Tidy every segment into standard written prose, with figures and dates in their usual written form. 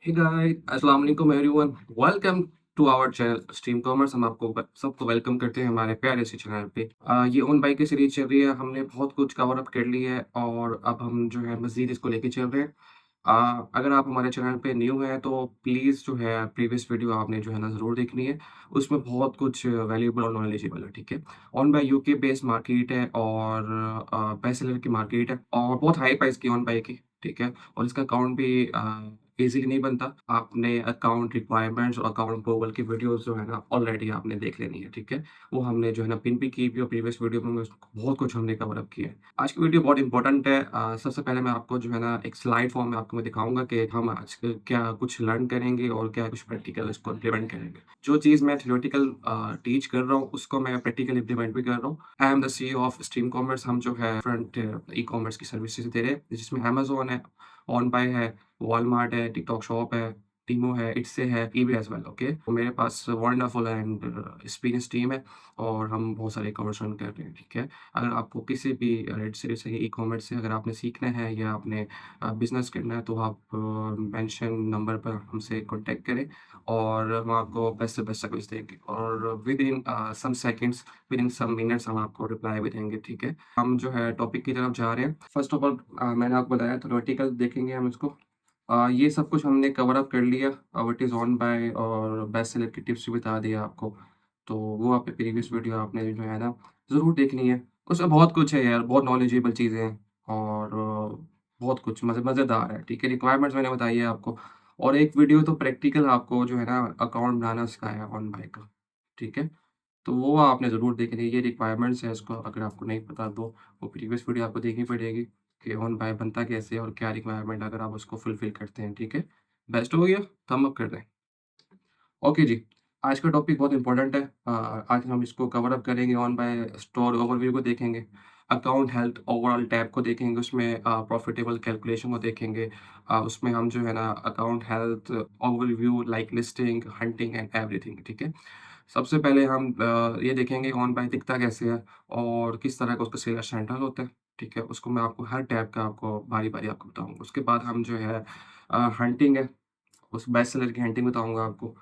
हे guys अस्सलाम वालेकुम everyone. Welcome to our channel stream commerce. हम आपको सबको वेलकम करते हैं हमारे प्यारे से चैनल पे। ये ओन बाई की सीरीज चल रही है। हमने बहुत कुछ कवर अप कर लिया है और अब हम जो है मज़ीद इसको लेके चल रहे हैं। अगर आप हमारे चैनल पे न्यू हैं तो प्लीज़ जो है प्रीवियस वीडियो आपने जो है ना ज़रूर देखनी है। उसमें बहुत कुछ वैल्यूएबल और नॉलेजेबल है, ठीक है? Own by UK based market है और बेस्ट सेलर की मार्केट है और बहुत हाई प्राइस की ओन बाई की, ठीक है? और इसका अकाउंट भी ईज़िली नहीं बनता। आपने अकाउंट रिक्वायरमेंट्स और अकाउंट अप्रूवल की वीडियोज़ जो है ना ऑलरेडी आपने देख लेनी है, ठीक है? वो हमने जो है ना पिन भी की भी और प्रीवियस वीडियो में बहुत कुछ हमने कवर अप किया है। आज की वीडियो बहुत इम्पोर्टेंट है। सबसे पहले मैं आपको जो है ना एक स्लाइड फॉर्म में आपको मैं दिखाऊँगा कि हम आज क्या कुछ लर्न करेंगे और क्या कुछ प्रैक्टिकल इसको इम्प्लीमेंट करेंगे। जो चीज़ मैं थ्योरेटिकल टीच कर रहा हूँ उसको मैं प्रैक्टिकल इम्प्लीमेंट भी कर रहा हूँ। I am the CEO of stream commerce. हम जो है फ्रंट ई-कॉमर्स की सर्विसेज़ दे रहे हैं जिसमें अमेज़न है, ऑनबाय है, वॉलमार्ट है, टिकटॉक शॉप है, टीमो है, इट्से है, ईबे एज़ वेल, ओके। तो मेरे पास वंडरफुल एंड एक्सपीरियंस टीम है और हम बहुत सारे कॉमर्स रन कर रहे हैं, ठीक है। अगर आपको किसी भी रेड सीरीज से ई-कॉमर्स से अगर आपने सीखना है या आपने बिज़नेस करना है तो आप मेंशन नंबर पर हमसे कॉन्टैक्ट करें और हम आपको बेस्ट से बेस्ट सर्विस देंगे और विदिन सम सेकंड्स, विदिन सम मिनट्स हम आपको रिप्लाई भी देंगे, ठीक है। हम जो है टॉपिक की तरफ जा रहे हैं। फर्स्ट ऑफ ऑल मैंने आपको बताया थ्योरेटिकल देखेंगे हम इसको। ये सब कुछ हमने कवर अप कर लिया। व्हाट इज़ ऑन बाय और बेस्ट सेलर की टिप्स भी बता दिया आपको। तो वो आपने प्रीवियस वीडियो आपने जो है ना ज़रूर देखनी है। उसमें बहुत कुछ है यार, बहुत नॉलेजेबल चीज़ें हैं और बहुत कुछ मज़ेदार है, ठीक है। रिक्वायरमेंट्स मैंने बताई है आपको और एक वीडियो तो प्रैक्टिकल आपको जो है ना अकाउंट बनाना सिखाया है ऑन बाय का, ठीक है। तो वो आपने ज़रूर देखनी है। ये रिक्वायरमेंट्स है इसको अगर आपको नहीं पता तो वो प्रीवियस वीडियो आपको देखनी पड़ेगी कि ऑन बाय बनता कैसे है और क्या रिक्वायरमेंट अगर आप उसको फुलफ़िल करते हैं, ठीक है। बेस्ट हो गया, थंब अप कर दें। ओके जी, आज का टॉपिक बहुत इम्पोर्टेंट है। आज हम इसको कवर अप करेंगे, ऑन बाय स्टोर ओवरव्यू को देखेंगे, अकाउंट हेल्थ ओवरऑल टैब को देखेंगे, उसमें प्रॉफिटेबल कैलकुलेशन को देखेंगे। उसमें हम जो है ना account health overview like listing, hunting and everything, ठीक है। सबसे पहले हम ये देखेंगे ऑन बाय दिखता कैसे है और किस तरह का उसका सेलर्स हैंडल होता है, ठीक है। उसको मैं आपको हर टैब का आपको बारी-बारी आपको बताऊँगा। उसके बाद हम जो है हंटिंग है, उस बेस्ट सेलर की हंटिंग बताऊँगा आपको,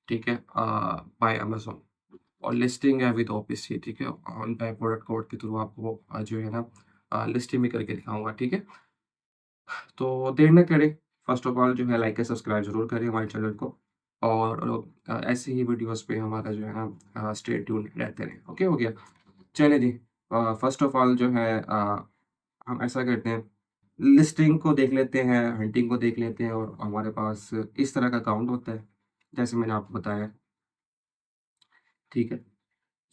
ठीक है। बाय अमेज़न और लिस्टिंग है विद ओपीसी, ठीक है। ऑन बाय प्रोडक्ट कोड के थ्रू आपको जो है ना लिस्टिंग भी करके दिखाऊँगा, ठीक है। तो देर ना करें, फर्स्ट ऑफ ऑल जो है लाइक एंड सब्सक्राइब ज़रूर करें हमारे चैनल को और ऐसे ही वीडियोज़ पे हमारा जो है ना स्टे ट्यून्ड रहते रहें। ओके हो गया? चलें जी। फर्स्ट ऑफ ऑल जो है हम ऐसा करते हैं, लिस्टिंग को देख लेते हैं, हंटिंग को देख लेते हैं और हमारे पास इस तरह का अकाउंट होता है, जैसे मैंने आपको बताया, ठीक है।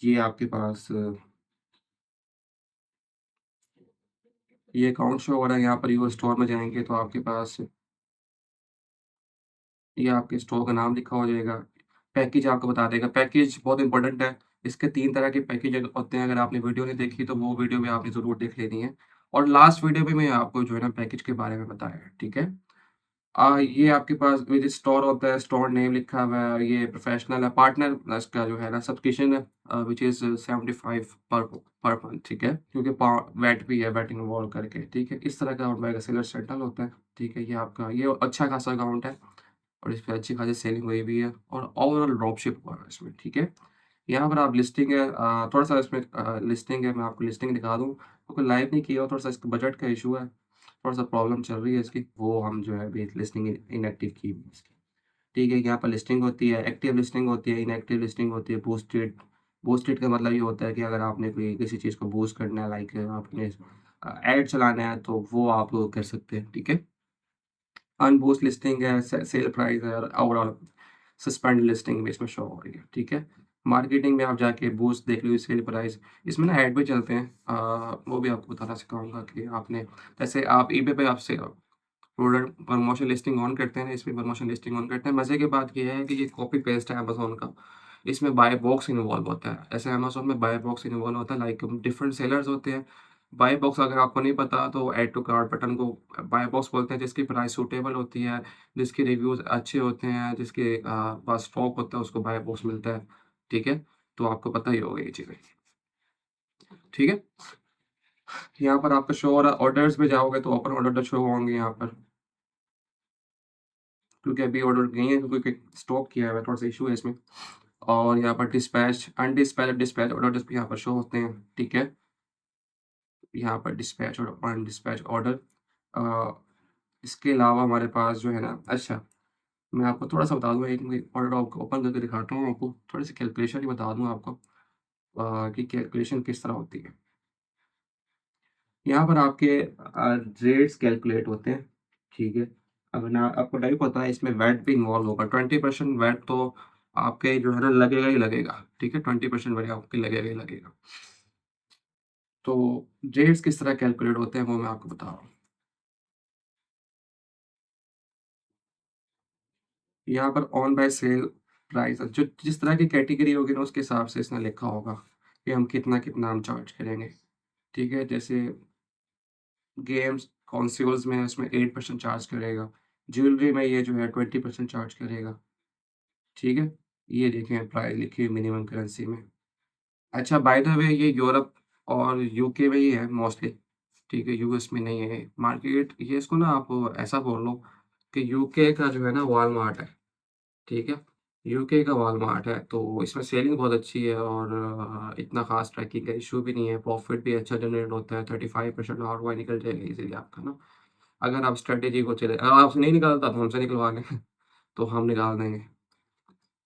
ये आपके पास ये अकाउंट शो हो रहा है यहाँ पर। यूर स्टोर में जाएँगे तो आपके पास ये आपके स्टोर का नाम लिखा हो जाएगा। पैकेज आपको बता देगा, पैकेज बहुत इम्पोर्टेंट है। इसके 3 तरह के पैकेज होते हैं, अगर आपने वीडियो नहीं देखी तो वो वीडियो भी आपने ज़रूर देख लेनी है और लास्ट वीडियो में मैं आपको जो है ना पैकेज के बारे में बताया है, ठीक है। ये आपके पास विद स्टोर होता है, स्टोर नेम लिखा हुआ है और ये प्रोफेशनल है, पार्टनर प्लस का जो है ना सब्सक्रिप्शन है व्हिच इज़ 75 पर मंथ, ठीक है। क्योंकि वैट भी है, वैट इन्वॉल्व करके, ठीक है। इस तरह का मेगा सेलर सेटल होता है, ठीक है। ये आपका ये अच्छा खासा अकाउंट है और इस पे अच्छी खासी सेलिंग हुई भी है और ओवरऑल ड्रॉपशिप हुआ है इसमें, ठीक है। यहाँ पर आप लिस्टिंग है, थोड़ा-सा इसमें लिस्टिंग है, मैं आपको लिस्टिंग दिखा दूँ, क्योंकि लाइव नहीं किया, थोड़ा-सा इसका बजट का इश्यू है, थोड़ा-सा प्रॉब्लम चल रही है इसकी, वो हम जो है अभी लिस्टिंग इनएक्टिव की हुई है इसकी। ठीक है, यहाँ पर लिस्टिंग होती है, एक्टिव लिस्टिंग होती है, इनएक्टिव लिस्टिंग होती है, बूस्टेड। बूस्टेड का मतलब ये होता है कि अगर आपने कोई किसी चीज़ को बूस्ट करना है, लाइक आपने ऐड चलाना है, तो वो आप कर सकते हैं, ठीक है। अनबूस्ट लिस्टिंग है, सेल प्राइस है और ओवरऑल सस्पेंड लिस्टिंग भी इसमें शो हो रही है, ठीक है। मार्केटिंग में आप जाके बूस्ट देख लीजिए, सेल प्राइस, इसमें ना ऐड भी चलते हैं। वो भी आपको बताना सिखाऊँगा कि आपने जैसे आप ईबे पे आपसे प्रोडक्ट प्रमोशन लिस्टिंग ऑन करते हैं ना, इसमें प्रमोशन लिस्टिंग ऑन करते हैं। मज़े की बात ये है कि ये कॉपी पेस्ट है अमेज़न का। इसमें बाय बॉक्स इन्वॉल्व होता है। ऐसे अमेज़न में बाय बॉक्स इन्वॉल्व होता है, लाइक डिफरेंट सेलर्स होते हैं। बाय बॉक्स अगर आपको नहीं पता तो ऐड टू कार्ट बटन को बाय बॉक्स बोलते हैं, जिसकी प्राइस सूटेबल होती है, जिसके रिव्यूज़ अच्छे होते हैं, जिसके पास स्टॉक होता है उसको बाय बॉक्स मिलता है। ठीक है? तो आपको पता ही होगा ये चीज़ें। ठीक है? यहाँ पर आपका शो हो रहा है, ऑर्डर्स में जाओगे तो ओपन ऑर्डर शो होंगे यहाँ पर। क्योंकि अभी ऑर्डर नहीं है, क्योंकि स्टॉक किया हुआ है, थोड़ा सा इशू है इसमें। और यहाँ पर डिस्पैच, अनडिस्पैच, डिस्पैच ऑर्डर्स भी यहाँ पर शो होते हैं, ठीक है। यहाँ पर डिस्पैच और अनडिस्पैच ऑर्डर। इसके अलावा हमारे पास जो है ना, अच्छा, मैं आपको थोड़ा-सा बता दूँ, एक ऑर्डर आपको ओपन करके दिखाता हूँ आपको, थोड़ी-सी कैलकुलेशन ही बता दूँ आपको कि कैलकुलेशन किस तरह होती है। यहाँ पर आपके रेट्स कैलकुलेट होते हैं, ठीक है। अब ना आपको नहीं पता है, इसमें वैट भी इन्वॉल्व होगा, 20% वैट तो आपके जो है ना लगेगा ही लगेगा, ठीक है, 20% वैट आपके लगेगा ही लगेगा। तो रेट्स किस तरह कैलकुलेट होते हैं वो मैं आपको बता रहा हूँ। यहाँ पर ऑन बाय सेल प्राइस, जो जिस तरह की कैटेगरी होगी ना उसके हिसाब से इसने लिखा होगा कि हम कितना-कितना हम चार्ज करेंगे, ठीक है। जैसे गेम्स, कंसोल्स में उसमें 8% चार्ज करेगा, ज्वेलरी में ये जो है 20% चार्ज करेगा, ठीक है। ये देखें प्राइस लिखी हुई मिनिमम करेंसी में। अच्छा, बाय द वे ये यूरोप और यूके में ही है मोस्टली, ठीक है, यूएस में नहीं है। मार्केट ये, इसको ना आप ऐसा बोल लो कि यूके का जो है ना वॉलमार्ट है, ठीक है। यूके का वॉलमार्ट है, तो इसमें सेलिंग बहुत अच्छी है और इतना ख़ास ट्रैकिंग का इश्यू भी नहीं है, प्रॉफ़िट भी अच्छा जनरेट होता है, 35% आरओआई निकल जाएगा इज़िली आपका ना। अगर आप स्ट्रैटेजी को चले, अगर आपसे नहीं निकलता तो हमसे निकलवा लें तो हम निकाल देंगे,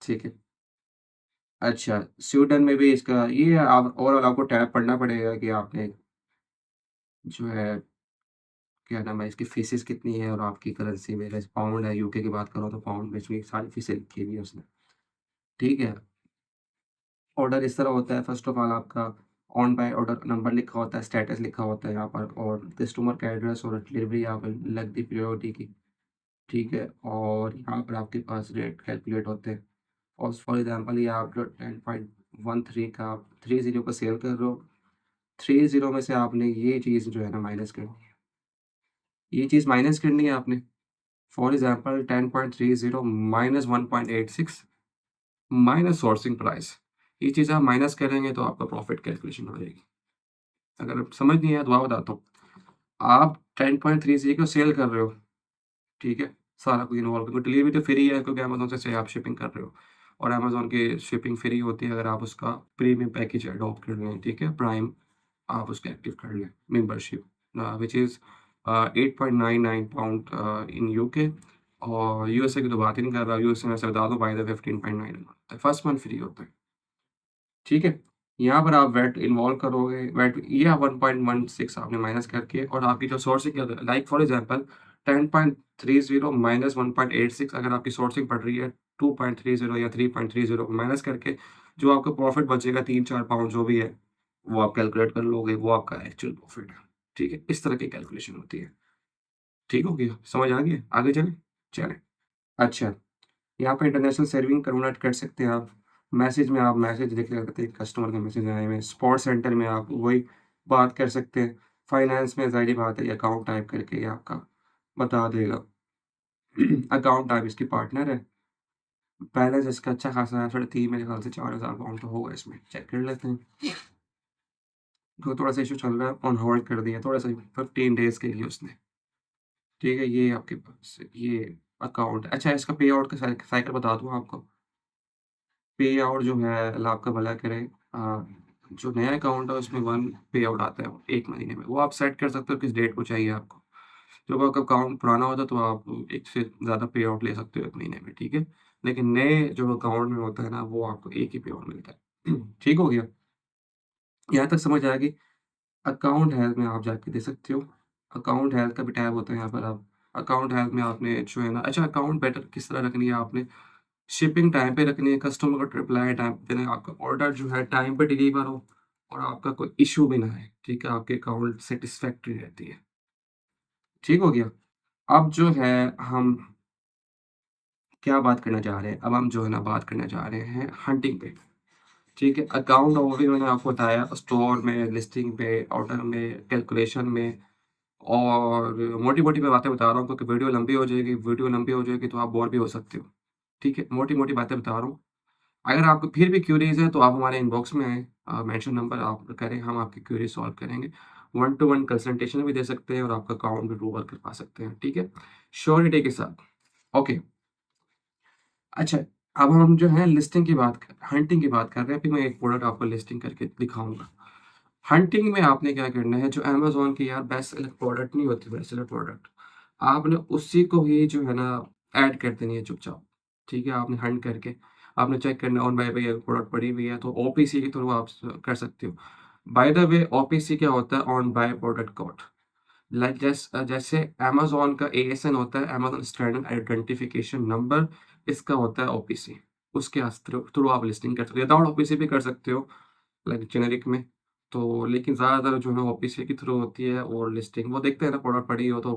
ठीक है। अच्छा, स्वीडन में भी इसका ये आप ओवरऑल आपको टैब पढ़ना पड़ेगा कि आपने जो है, क्या नाम है, इसकी फीसेस कितनी है और आपकी करेंसी में, जैसे पाउंड है, यूके की बात करो तो पाउंड में इसमें सारी फीसें लिखी हुई है उसने, ठीक है। ऑर्डर इस तरह होता है, फर्स्ट ऑफ ऑल आपका ऑन बाय ऑर्डर नंबर लिखा होता है, स्टेटस लिखा होता है यहाँ पर, और कस्टमर का एड्रेस और डिलीवरी यहाँ पर लग दी प्रायोरिटी की, ठीक है। और यहाँ पर आपके पास रेट कैलकुलेट होते हैं, और फॉर एग्जांपल ये आप जो 10.13 का आप 30 का सेल कर रहे हो, 30 में से आपने ये चीज़ जो है ना माइनस करनी है, ये चीज़ माइनस करनी है आपने। For example 10.30 minus 1.86 minus sourcing price, ये चीज़ आप माइनस करेंगे तो आपका प्रॉफिट कैलकुलेशन हो जाएगी। अगर आप समझ नहीं आया तो मैं बताता हूँ। आप 10.30 को सेल कर रहे हो, ठीक है? सारा कुछ इन्वॉल्व करके, डिलीवरी तो फ्री है क्योंकि अमेज़न से आप शिपिंग कर रहे हो, और अमेज़न की शिपिंग फ्री होती है अगर आप उसका प्रीमियम पैकेज अडॉप्ट कर लें, ठीक है? प्राइम आप उसको एक्टिव कर लें, membership which is 8.99 pound in UK, और यूएसए की तो बात ही नहीं कर रहा। यूएसए में से बता दूँ बाय द वे 15.9 होता है, फर्स्ट मंथ फ्री होता है। ठीक है? यहाँ पर आप वैट इन्वॉल्व करोगे, वैट ये 1.16 आपने माइनस करके, और आपकी जो सोर्सिंग है, लाइक फॉर एग्ज़ाम्पल 10.30 माइनस 1.86, अगर आपकी सोर्सिंग पड़ रही है 2.30 या 3.30, माइनस करके जो आपका प्रॉफ़िट बचेगा 3-4 पाउंड जो भी है, वो आप कैलकुलेट कर लोगे, वो आपका एक्चुअल प्रॉफ़िट है। ठीक है? इस तरह की कैलकुलेशन होती है। ठीक हो गया? समझ आ गया? आगे चलें? चलें। अच्छा। यहाँ पे इंटरनेशनल सर्विंग कन्वर्ट कर सकते हैं आप। मैसेज में आप मैसेज देख सकते हैं, कस्टमर के मैसेज आए हुए हैं। सपोर्ट सेंटर में आप वही बात कर सकते हैं। फाइनेंस में ज़ाहिर-सी बात है, ये अकाउंट टाइप करके ये आपका बता देगा। अकाउंट टाइप इसकी पार्टनर है। बैलेंस इसका अच्छा खासा है, साढ़े 3 मेरे ख़्याल से 4000 पाउंड तो होगा इसमें। चेक कर लेते हैं। तो थोड़ा-सा इश्यू चल रहा है, ऑन होल्ड कर दिया थोड़ा-सा 15 डेज़ के लिए उसने। ठीक है, ये आपके पास ये अकाउंट। अच्छा, इसका पे आउट का साइकिल बता दूँ आपको। पे आउट जो है, अल्लाह आपका भला करे, जो नया अकाउंट है उसमें 1 पे आउट आता है 1 महीने में। वो आप सेट कर सकते हो किस डेट को चाहिए आपको। जब आपका अकाउंट पुराना होता है तो आप 1 से ज़्यादा पे आउट ले सकते हो 1 महीने में, ठीक है? लेकिन नए जो अकाउंट में होता है ना, वो आपको 1 ही पे आउट मिलता है। ठीक हो गया? यहाँ तक समझ आया कि अकाउंट हेल्थ में आप जाके दे सकते हो। अकाउंट हेल्थ का भी टैब होता है यहाँ पर। आप अकाउंट हेल्थ में आपने जो है ना, अच्छा, अकाउंट बेटर किस तरह रखनी है आपने, शिपिंग टाइम पे रखनी है, कस्टमर को रिप्लाई टाइम पे देना है, आपका ऑर्डर जो है टाइम पे डिलीवर हो और आपका कोई इश्यू भी ना आए, ठीक है? आपके अकाउंट सैटिस्फैक्टरी रहती है। ठीक हो गया? अब जो है हम क्या बात करना चाह रहे हैं? अब हम जो है ना बात करने जा रहे हैं हंटिंग पे, ठीक है? अकाउंट ओवरव्यू मैंने आपको बताया, स्टोर में, लिस्टिंग पे, ऑर्डर में, कैलकुलेशन में, और मोटी-मोटी मैं बातें बता रहा हूँ क्योंकि वीडियो लंबी हो जाएगी तो आप बोर भी हो सकते हो। ठीक है? मोटी-मोटी बातें बता रहा हूँ। अगर आपको फिर भी क्वेरीज़ है तो आप हमारे इनबॉक्स में आएँ, मेंशन नंबर आप करें, हम आपकी क्वेरी सॉल्व करेंगे। वन टू वन कंसल्टेशन भी दे सकते हैं और आपका अकाउंट भी गूगल करवा सकते हैं, ठीक है? श्योरिटी के साथ। ओके। अच्छा, अब हम जो है लिस्टिंग की बात हंटिंग की बात कर रहे हैं, अभी मैं एक प्रोडक्ट आपको लिस्टिंग करके दिखाऊँगा। हंटिंग में आपने क्या करना है, जो अमेज़न की यार बेस्ट सेलर प्रोडक्ट नहीं होती, बेस्ट सेलर प्रोडक्ट, आपने उसी को ही जो है ना ऐड कर देनी है चुपचाप, ठीक है? आपने हंट करके आपने चेक करना है ऑन बाय पे ये प्रोडक्ट पड़ी हुई है, तो ओपीसी के थ्रू आप कर सकते हो। बाय द वे ओपीसी क्या होता है? On by product code. Like जैसे अमेज़न का एएसएन होता है, अमेज़न स्टैंडर्ड आइडेंटिफिकेशन नंबर, इसका होता है ओपीसी। उसके थ्रू थ्रू आप लिस्टिंग कर सकते हो, विदाउट ओपीसी भी कर सकते हो, लाइक जेनेरिक में। तो लेकिन ज़्यादातर जो है ओपीसी के थ्रू होती है और लिस्टिंग वो देखते हैं ना, प्रोडक्ट पड़ी हो तो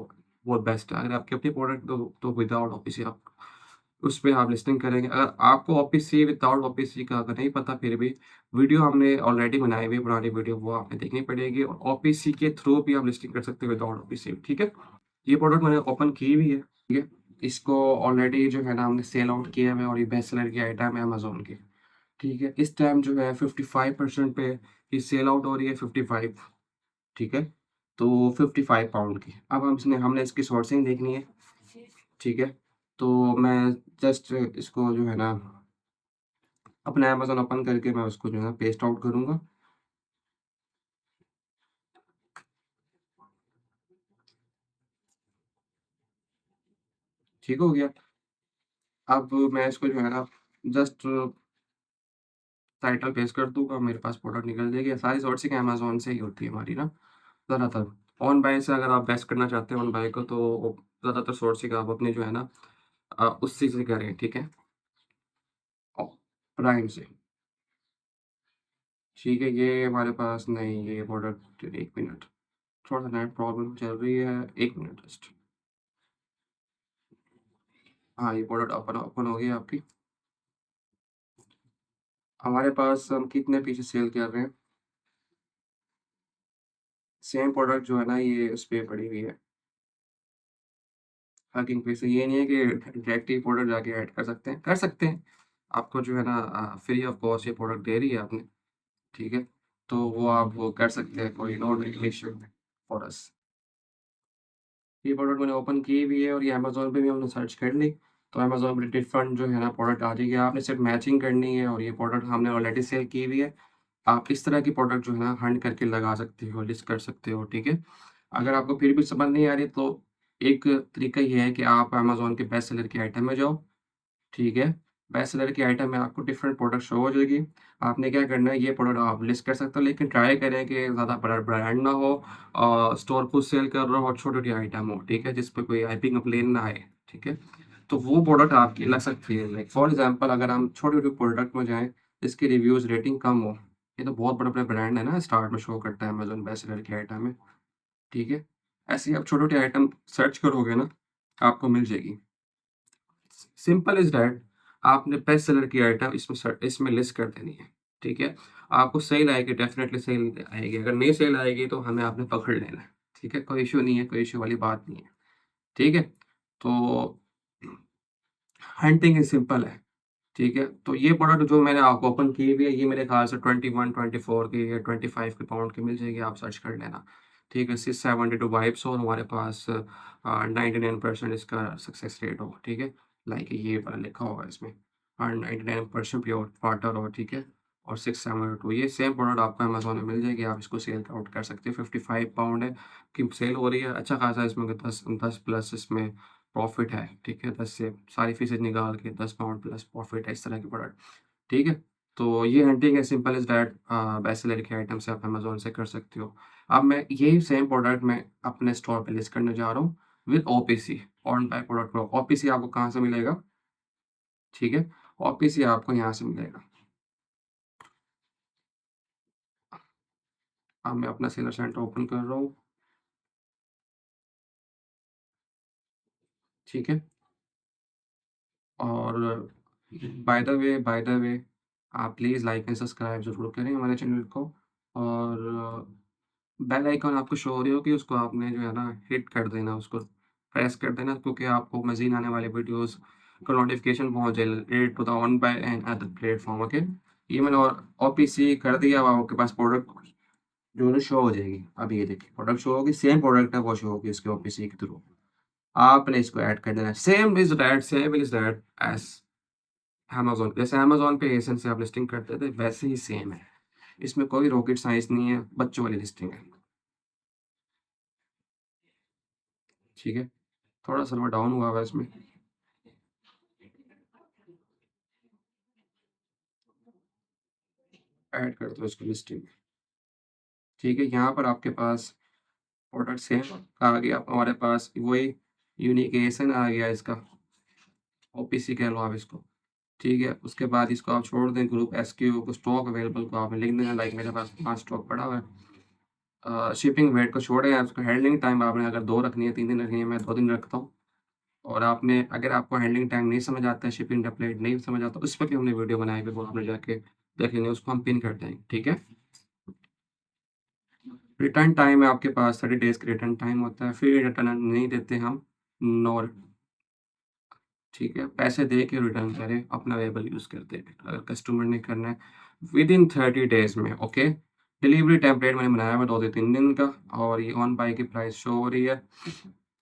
वो बेस्ट है। अगर आपकी अपनी प्रोडक्ट तो विदाउट ओपीसी आप उसपे आप लिस्टिंग करेंगे। अगर आपको ओपीसी विदाउट ओपीसी का अगर नहीं पता, फिर भी वीडियो हमने ऑलरेडी बनाई हुई है, पुरानी वीडियो, वो आपने देखनी पड़ेगी, और ओपीसी के थ्रू भी आप लिस्टिंग कर सकते हो विदाउट ओपीसी, ठीक है? ये प्रोडक्ट मैंने ओपन की हुई है, ठीक है? इसको ऑलरेडी जो है ना हमने सेल आउट किया हुआ है और ये बेस्ट सेलर की आइटम है अमेज़न की, ठीक है? इस टाइम जो है 55% पे ये सेल आउट हो रही है, 55, ठीक है? तो 55 पाउंड की। अब हमने इसकी सोर्सिंग देखनी है, ठीक है? तो मैं जस्ट इसको जो है ना अपना अमेज़न ओपन करके मैं उसको जो है ना पेस्ट आउट करूँगा। ठीक हो गया? अब मैं इसको जो है ना जस्ट टाइटल पेस्ट कर दूँगा, मेरे पास प्रोडक्ट निकल जाएगी। सारी सोर्सिंग अमेज़न से ही होती है हमारी ना ज़्यादातर। ऑन बाय से अगर आप बेस्ट करना चाहते हैं ऑन बाय को, तो ज़्यादातर सोर्सिंग आप अपनी जो है ना उससे से करें, ठीक है? औ प्राइम से। ठीक है, ये हमारे पास नहीं, ये प्रोडक्ट 1 मिनट, थोड़ा-सा नेट प्रॉब्लम चल रही है, 1 मिनट जस्ट। हाँ, ये प्रोडक्ट ओपन ओपन हो गई है आपकी। हमारे पास हम कितने पीसेस सेल कर रहे हैं? सेम प्रोडक्ट जो है ना ये उस पे पड़ी हुई है, हगिंग फेस। ये नहीं है कि डायरेक्ट ही प्रोडक्ट जाके ऐड कर सकते हैं, कर सकते हैं। आपको जो है ना फ्री ऑफ कॉस्ट ये प्रोडक्ट दे रही है आपने, ठीक है? तो वो आप वो कर सकते हैं, कोई नो इश्यू फॉर अस। ये प्रोडक्ट मैंने ओपन की भी है और ये अमेज़न पे भी हमने सर्च कर ली, तो अमेज़न पे डिफरेंट जो है ना प्रोडक्ट आ जाएगी। आपने सिर्फ मैचिंग करनी है और ये प्रोडक्ट हमने ऑलरेडी सेल की हुई है। आप इस तरह की प्रोडक्ट जो है ना हंट करके लगा सकते हो, लिस्ट कर सकते हो, ठीक है? अगर आपको फिर भी समझ नहीं आ रही, तो एक तरीका ये है कि आप अमेज़न के बेस्ट सेलर की आइटम में जाओ, ठीक है? बेस्ट सेलर की आइटम में आपको डिफरेंट प्रोडक्ट शो हो जाएगी। आपने क्या करना है, ये प्रोडक्ट आप लिस्ट कर सकते हो, लेकिन ट्राई करें कि ज़्यादा बड़ा ब्रांड ना हो, स्टोर खुद सेल कर रहा हो और छोटी-छोटी आइटम हो, ठीक है? जिस पे कोई आईपी कंप्लेन ना आए, ठीक है? तो वो प्रोडक्ट आपकी लग सकती है। लाइक फॉर एग्ज़ाम्पल अगर हम छोटे-छोटे प्रोडक्ट में जाएँ, जिसकी रिव्यूज़ रेटिंग कम हो, ये तो बहुत बड़ा-बड़ा ब्रांड है ना, स्टार्ट में शो करता है अमेज़न बेस्ट सेलर की आइटम में, ठीक है? ऐसे ही आप छोटे-छोटे आइटम सर्च करोगे ना, आपको मिल जाएगी। सिंपल इज़ दैट, आपने बेस्ट सेलर की आइटम इसमें लिस्ट कर देनी है, ठीक है? आपको सेल आएगी, डेफ़िनिटली सेल आएगी, अगर नहीं सेल आएगी तो हमें आपने पकड़ लेना है, ठीक है? कोई इश्यू नहीं है, कोई इश्यू वाली बात नहीं है, ठीक है? तो हंटिंग इज़ सिंपल है, ठीक है? तो ये प्रोडक्ट जो मैंने आपको ओपन की हुई है, ये मेरे ख़्याल से 21, 24 की या 25 के पाउंड की मिल जाएगी, आप सर्च कर लेना, ठीक है? 672 वाइब्स हो और हमारे पास 99% इसका सक्सेस रेट हो, ठीक है? लाइक ये वाला लिखा होगा इसमें, 99% प्योर वाटर हो, ठीक है? और 672, ये सेम प्रोडक्ट आपको अमेज़न में मिल जाएगी, आप इसको सेल आउट कर सकते हो। 55 पाउंड है कि सेल हो रही है, अच्छा खासा इसमें 10 प्लस इसमें प्रॉफ़िट है, ठीक है? 10 से सारी फीसें निकाल के 10 पाउंड प्लस प्रॉफ़िट है इस तरह के प्रोडक्ट, ठीक है? तो ये हंटिंग है, simple is that. Best seller के आइटम से आप अमेज़न से कर सकते हो। अब मैं यही सेम प्रोडक्ट मैं अपने स्टोर पे लिस्ट करने जा रहा हूँ with OPC, on by product pro. OPC आपको कहाँ से मिलेगा? ठीक है? ओपीसी आपको यहाँ से मिलेगा। अब मैं अपना सेलर सेंटर ओपन कर रहा हूँ, ठीक है? और बाय द वे आप प्लीज़ लाइक एंड सब्सक्राइब ज़रूर करें हमारे चैनल को, और बेल आइकन आपको शो हो रही होगी, उसको आपने जो है ना हिट कर देना, उसको प्रेस कर देना, क्योंकि आपको मज़ीद आने वाले वीडियोज़ का नोटिफ़िकेशन पहुँच जाए related to the one by and other platform, okay? ये मैंने और ओपीसी कर दिया, अब आपके पास प्रोडक्ट जो है ना शो हो जाएगी। अब ये देखिए प्रोडक्ट शो होगी, सेम प्रोडक्ट है वो शो होगी इसके ओपीसी के थ्रू। आपने इसको ऐड कर देना है। Same is that as Amazon, जैसे अमेज़न पे एसन से आप लिस्टिंग करते थे वैसे ही सेम है। इसमें कोई रॉकेट साइंस नहीं है, बच्चों वाली लिस्टिंग है। ठीक है? थोड़ा सर्वर डाउन हुआ हुआ है इसमें। ऐड कर दो इसको लिस्टिंग में। ठीक है? यहाँ पर आपके पास प्रोडक्ट सेम आ गया, हमारे पास वही यूनिक एसन आ गया इसका, ओपीसी कह लो आप इसको। ठीक है? उसके बाद इसको आप छोड़ दें ग्रुप एसक्यू को, स्टॉक अवेलेबल को आपने लिख देना, लाइक मेरे पास 5 स्टॉक पड़ा हुआ है। शिपिंग वेट को छोड़ें आप, उसको हैंडलिंग टाइम आपने अगर 2 रखनी है, 3 दिन रखनी है, मैं 2 दिन रखता हूँ। और आपने अगर आपको हैंडलिंग टाइम नहीं समझ आता है, शिपिंग टेम्पलेट नहीं समझ आता, उस पर भी हमने वीडियो बनाई हुई है, वो आपने जाके देख लेनी है, उसको हम पिन कर देंगे। ठीक है? रिटर्न टाइम है आपके पास 30 डेज़ का रिटर्न टाइम होता है, फिर रिटर्न नहीं देते हम, नो। ठीक है? पैसे दे के रिटर्न करें, अपना अवेलेबल यूज़ करते हैं। अगर कस्टमर ने करना है विदिन 30 डेज़ में, ओके? डिलीवरी टेम्पलेट मैंने बनाया हुआ है 2 से 3 दिन का, और ये ऑन बाय की प्राइस शो हो रही है।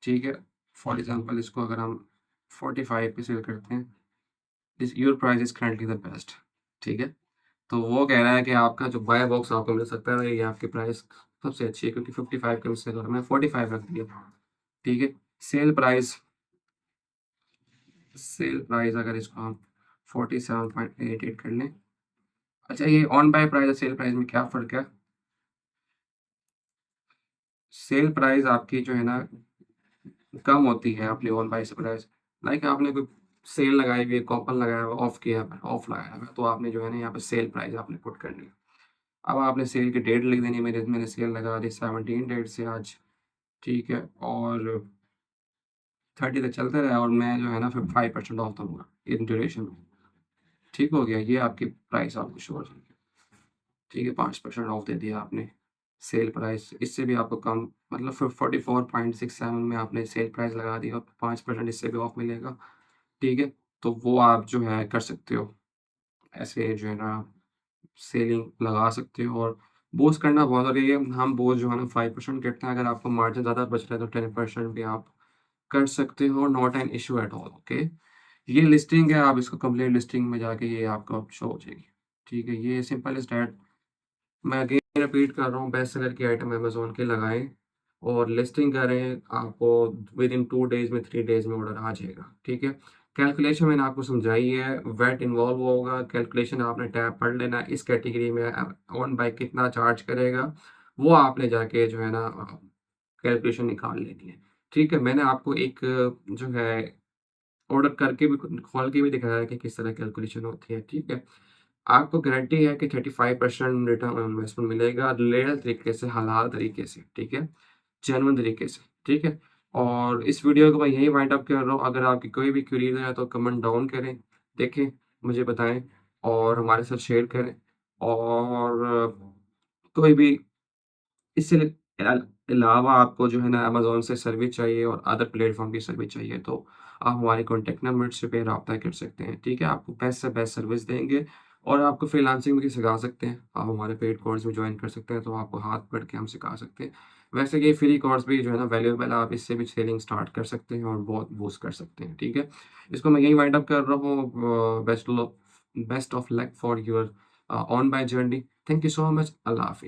ठीक है? फॉर एग्ज़ाम्पल इसको अगर हम 45 पे सेल करते हैं, this your price is currently the best. ठीक है? तो वो कह रहा है कि आपका जो बाय बॉक्स आपको मिल सकता है, ये आपकी प्राइस सबसे अच्छी है, क्योंकि 55 का सेल हो रहा है, मैंने 45 रख दिया। ठीक है? सेल प्राइस सेल प्राइस अगर इसको हम 47.88 कर लें। अच्छा, ये ऑन बाय प्राइस और सेल प्राइस में क्या फ़र्क है? सेल प्राइस आपकी जो है ना कम होती है अपनी ऑन बाय से प्राइस। लाइक आपने कोई सेल लगाई हुई है, कूपन लगाया हुआ है, ऑफ किया है, ऑफ लगाया हुआ है, तो आपने जो है ना यहाँ पे सेल प्राइस आपने पुट करनी है। अब आपने सेल की डेट लिख देनी है, मैंने सेल लगा दी 17 डेट से आज। ठीक है? और 30 तक चलता रहा, और मैं जो है ना फिर 5% ऑफ दूँगा इन ड्यूरेशन में। ठीक हो गया? ये आपकी प्राइस आपको शो हो जाएगी। ठीक है? 5% ऑफ दे दिया आपने सेल प्राइस, इससे भी आपको कम, मतलब फिर 44.67 में आपने सेल प्राइस लगा दी और 5% इससे भी ऑफ मिलेगा। ठीक है? तो वो आप जो है कर सकते हो। ऐसे जो है ना सेलिंग लगा सकते हो, और बूस्ट करना बहुत ज़रूरी है। हम बूस्ट जो है ना 5% करते हैं, अगर आपको मार्जिन ज़्यादा बच रहा है तो 10% भी आप कर सकते हो, not an issue at all, okay? ये लिस्टिंग है, आप इसको कंप्लीट लिस्टिंग में जाके ये आपको शो हो जाएगी। ठीक है? ये सिंपल इज़ दैट। मैं अगेन रिपीट कर रहा हूँ, बेस्ट सेलर की आइटम अमेज़न के लगाएँ और लिस्टिंग करें, आपको विदिन 2 डेज़ में, 3 डेज़ में ऑर्डर आ जाएगा। ठीक है? कैलकुलेशन मैंने आपको समझाई है, वैट इन्वॉल्व होगा, कैलकुलेशन आपने टैब पढ़ लेना है, इस कैटेगरी में ऑन बाय कितना चार्ज करेगा, वो आपने जाके जो है ना कैलकुलेशन निकाल लेनी है। ठीक है? मैंने आपको एक जो है ऑर्डर करके भी खोल के भी दिखाया है कि किस तरह कैलकुलेशन होती है। ठीक है? आपको गारंटी है कि 35% रिटर्न ऑन इन्वेस्टमेंट मिलेगा, लीगल तरीके से, हलाल तरीके से, ठीक है? जेन्युइन तरीके से, ठीक है? और इस वीडियो को मैं यहीं वाइंड अप कर रहा हूँ। अगर आपकी कोई भी क्वेरीज़ है तो कमेंट डाउन करें, देखें, मुझे बताएँ और हमारे साथ शेयर करें। और कोई भी इससे अलावा आपको जो है ना अमेज़न से सर्विस चाहिए और अदर प्लेटफ़ॉर्म की सर्विस चाहिए, तो आप हमारे कॉन्टैक्ट नंबर से पे राब्ता कर सकते हैं, ठीक है? आपको बेस्ट से बेस्ट सर्विस देंगे और आपको फ्रीलांसिंग भी सिखा सकते हैं। आप हमारे पेड कोर्स में जॉइन कर सकते हैं, तो आपको हाथ पकड़ के हम सिखा सकते हैं। वैसे ये फ्री कोर्स भी जो है ना वैल्यूएबल है, आप इससे भी सेलिंग स्टार्ट कर सकते हैं और बहुत बूस्ट कर सकते हैं, ठीक है? इसको मैं यहीं वाइंड अप कर रहा हूँ। Best of luck for your ऑन बाय journey. Thank you so much. अल्लाह हाफ़िज़।